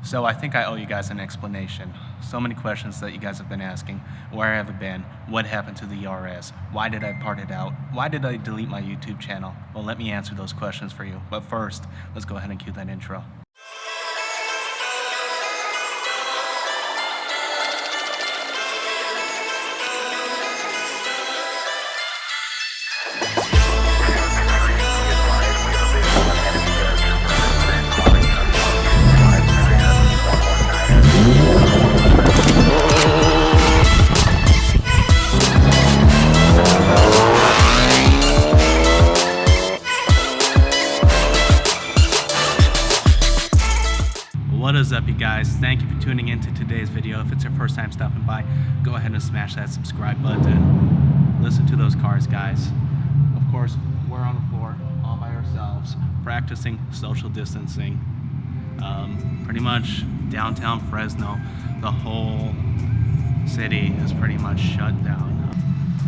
So I think I owe you guys an explanation. So many questions that you guys have been asking. Where have I been? What happened to the ERS? Why did I part it out? Why did I delete my YouTube channel? Well, let me answer those questions for you. But first, let's go ahead and cue that intro. What is up, you guys? Thank you for tuning in to today's video. If it's your first time stopping by, go ahead and smash that subscribe button. Listen to those cars, guys. Of course, we're on the floor all by ourselves, practicing social distancing. Pretty much downtown Fresno, the whole city is pretty much shut down.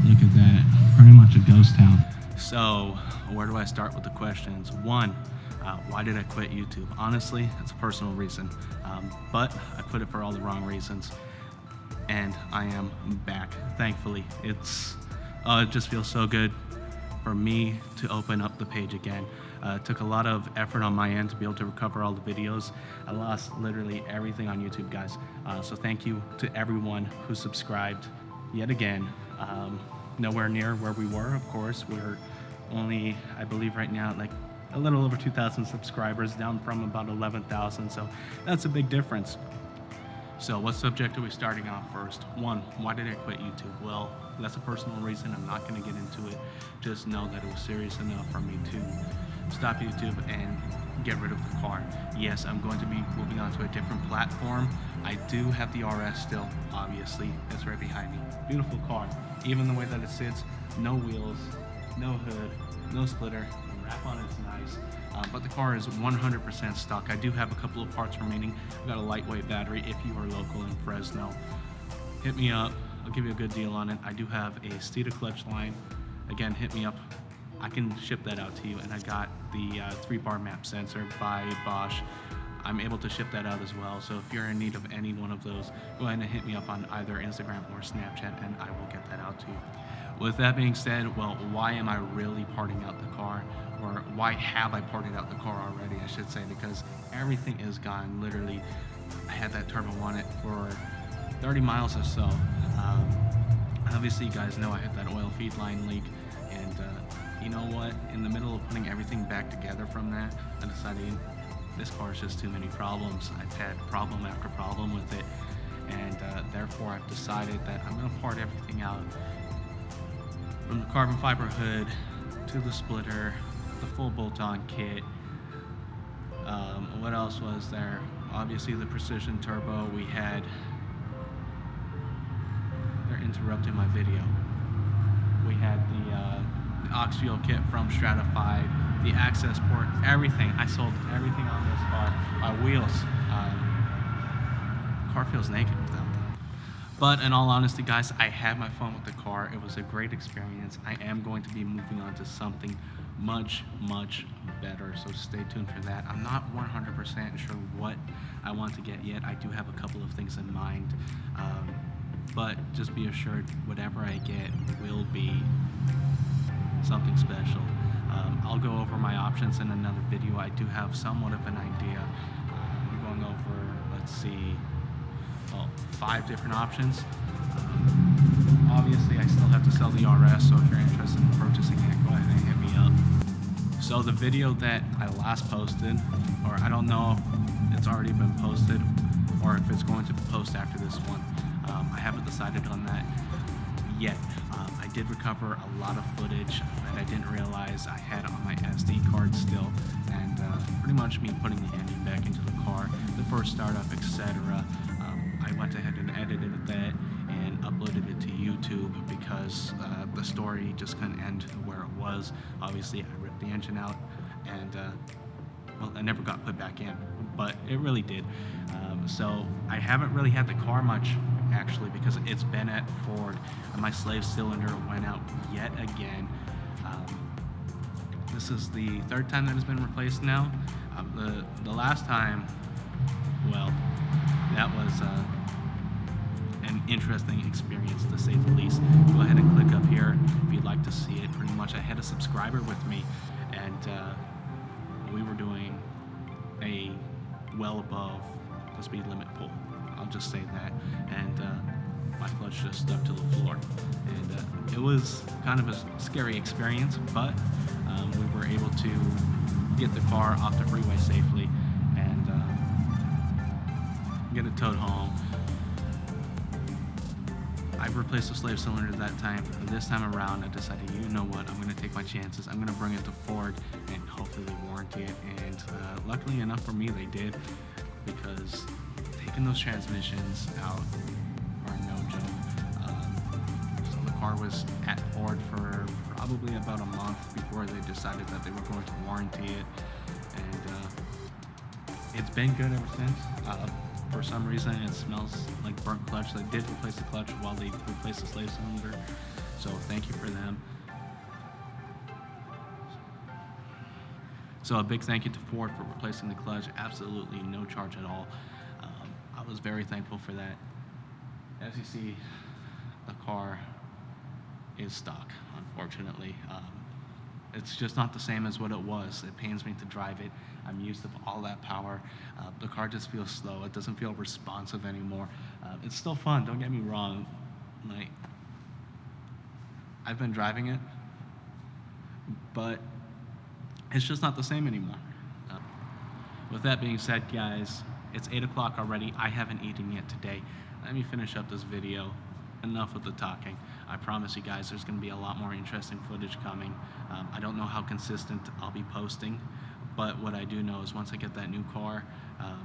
Look at that, pretty much a ghost town. So, where do I start with the questions? One, why did I quit YouTube? Honestly, it's a personal reason, but I quit it for all the wrong reasons, and I am back, thankfully. It just feels so good for me to open up the page again. It took a lot of effort on my end to be able to recover all the videos. I lost literally everything on YouTube, guys, so thank you to everyone who subscribed yet again. Nowhere near where we were, of course. We're only, I believe right now, like a little over 2,000 subscribers, down from about 11,000, so that's a big difference. So what subject are we starting off first? One, why did I quit YouTube? Well, that's a personal reason. I'm not going to get into it. Just know that it was serious enough for me to stop YouTube and get rid of the car. Yes, I'm going to be moving on to a different platform. I do have the RS still, obviously. It's right behind me. Beautiful car. Even the way that it sits, no wheels, no hood, no splitter. Wrap on it's nice, but the car is 100% stock. I do have a couple of parts remaining. I've got a lightweight battery. If you are local in Fresno, hit me up. I'll give you a good deal on it. I do have a Steeda clutch line. Again, hit me up. I can ship that out to you. And I got the 3-bar map sensor by Bosch. I'm able to ship that out as well. So if you're in need of any one of those, go ahead and hit me up on either Instagram or Snapchat, and I will get that out to you. With that being said, well, why am I really parting out the car? Or why have I parted out the car already, I should say, because everything is gone. Literally, I had that turbo on it for 30 miles or so. Obviously, you guys know I had that oil feed line leak, and you know what? In the middle of putting everything back together from that, I decided this car is just too many problems. I've had problem after problem with it, and therefore I've decided that I'm going to part everything out. From the carbon fiber hood to the splitter, the full bolt-on kit. What else was there? Obviously the precision turbo. We had, they're interrupting my video. We had the aux fuel kit from Stratified, the access port, everything. I sold everything on this car. My wheels. Car feels naked without them. But in all honesty, guys, I had my fun with the car. It was a great experience. I am going to be moving on to something much, much better, so stay tuned for that. I'm not 100% sure what I want to get yet. I do have a couple of things in mind, but just be assured whatever I get will be something special. I'll go over my options in another video. I do have somewhat of an idea. I'm going over, let's see, 5 different options. Obviously, I still have to sell the RS, so if you're interested in purchasing it, go ahead and hit me up. So the video that I last posted, or I don't know if it's already been posted or if it's going to be posted after this one, I haven't decided on that yet. I did recover a lot of footage that I didn't realize I had on my SD card still, and pretty much me putting the engine back into the car, the first startup, etc. I went ahead and edited that and uploaded it to YouTube because the story just couldn't end where it was. Obviously, I ripped the engine out, and well, it never got put back in, but it really did. So I haven't really had the car much, actually, because it's been at Ford, and my slave cylinder went out yet again. This is the 3rd time that it's been replaced now. The last time, well, was an interesting experience, to say the least. Go ahead and click up here if you'd like to see it. Pretty much I had a subscriber with me, and we were doing a well above the speed limit pull, I'll just say that, and my clutch just stuck to the floor, and it was kind of a scary experience, but we were able to get the car off the freeway safely and get it towed home. I replaced the slave cylinder that time. This time around, I decided, you know what, I'm going to take my chances. I'm going to bring it to Ford and hopefully they warranty it. And luckily enough for me, they did, because taking those transmissions out are no joke. So the car was at Ford for probably about a month before they decided that they were going to warranty it. And it's been good ever since. For some reason, it smells like burnt clutch. They did replace the clutch while they replaced the slave cylinder, so thank you for them. So a big thank you to Ford for replacing the clutch. Absolutely no charge at all. I was very thankful for that. As you see, the car is stock, unfortunately. It's just not the same as what it was. It pains me to drive it. I'm used to all that power. The car just feels slow. It doesn't feel responsive anymore. It's still fun, don't get me wrong. Like, I've been driving it, but it's just not the same anymore. With that being said, guys, it's 8 o'clock already. I haven't eaten yet today. Let me finish up this video. Enough with the talking. I promise you guys there's going to be a lot more interesting footage coming. I don't know how consistent I'll be posting, but what I do know is once I get that new car,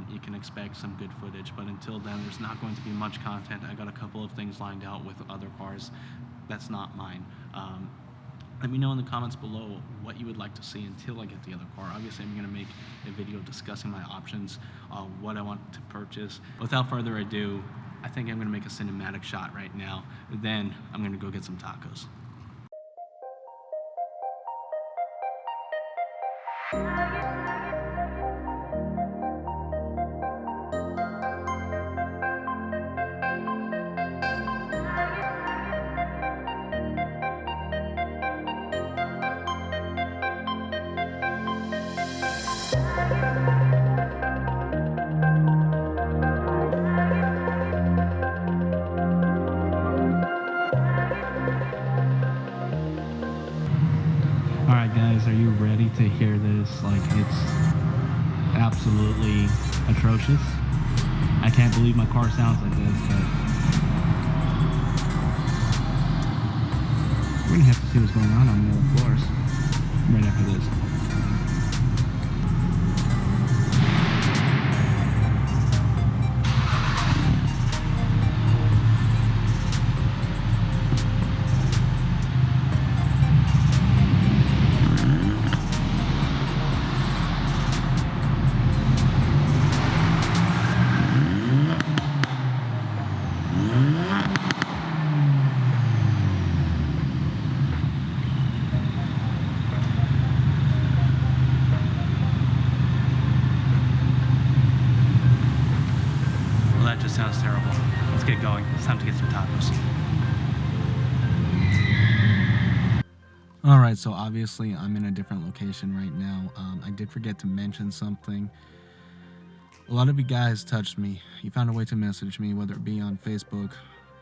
you can expect some good footage. But until then, there's not going to be much content. I got a couple of things lined out with other cars. That's not mine. Let me know in the comments below what you would like to see until I get the other car. Obviously, I'm going to make a video discussing my options, what I want to purchase. Without further ado, I think I'm going to make a cinematic shot right now. Then I'm going to go get some tacos. Alright guys, are you ready to hear this? Like, it's absolutely atrocious. I can't believe my car sounds like this, but we're gonna have to see what's going on the other floors right after this. Sounds terrible. Let's get going. It's time to get some tacos. Alright, so obviously I'm in a different location right now. I did forget to mention something. A lot of you guys touched me. You found a way to message me, whether it be on Facebook,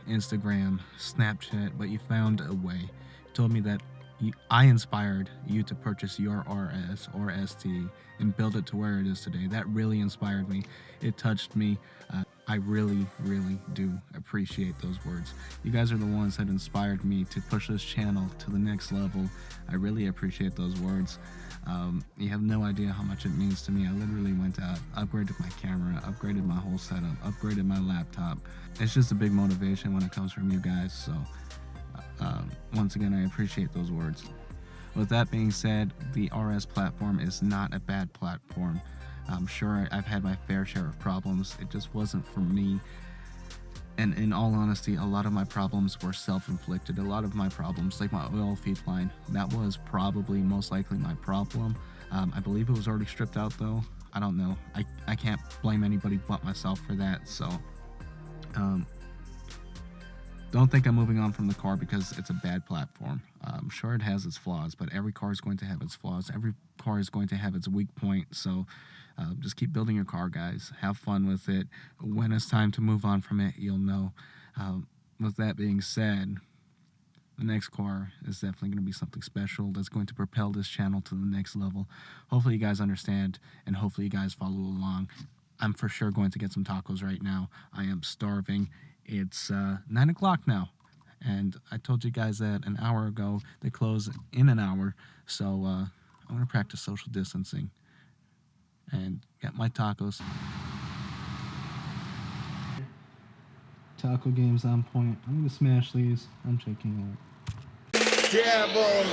Instagram, Snapchat, but you found a way. You told me that I inspired you to purchase your RS or ST and build it to where it is today. That really inspired me. It touched me. I really, really do appreciate those words. You guys are the ones that inspired me to push this channel to the next level. I really appreciate those words. You have no idea how much it means to me. I literally went out, upgraded my camera, upgraded my whole setup, upgraded my laptop. It's just a big motivation when it comes from you guys. So once again, I appreciate those words. With that being said, the RS platform is not a bad platform. I'm sure I've had my fair share of problems. It just wasn't for me. And in all honesty, a lot of my problems were self-inflicted. A lot of my problems, like my oil feed line, that was probably most likely my problem. I believe it was already stripped out though. I don't know. I can't blame anybody but myself for that. So Don't think I'm moving on from the car because it's a bad platform. I'm sure it has its flaws, but every car is going to have its flaws. Every car is going to have its weak point. So just keep building your car, guys. Have fun with it. When it's time to move on from it, you'll know. With that being said, the next car is definitely going to be something special that's going to propel this channel to the next level. Hopefully you guys understand, and hopefully you guys follow along. I'm for sure going to get some tacos right now. I am starving. It's 9 o'clock now, and I told you guys that an hour ago. They close in an hour, so I'm going to practice social distancing and get my tacos. Taco game's on point. I'm going to smash these. I'm checking out. Yeah, boy.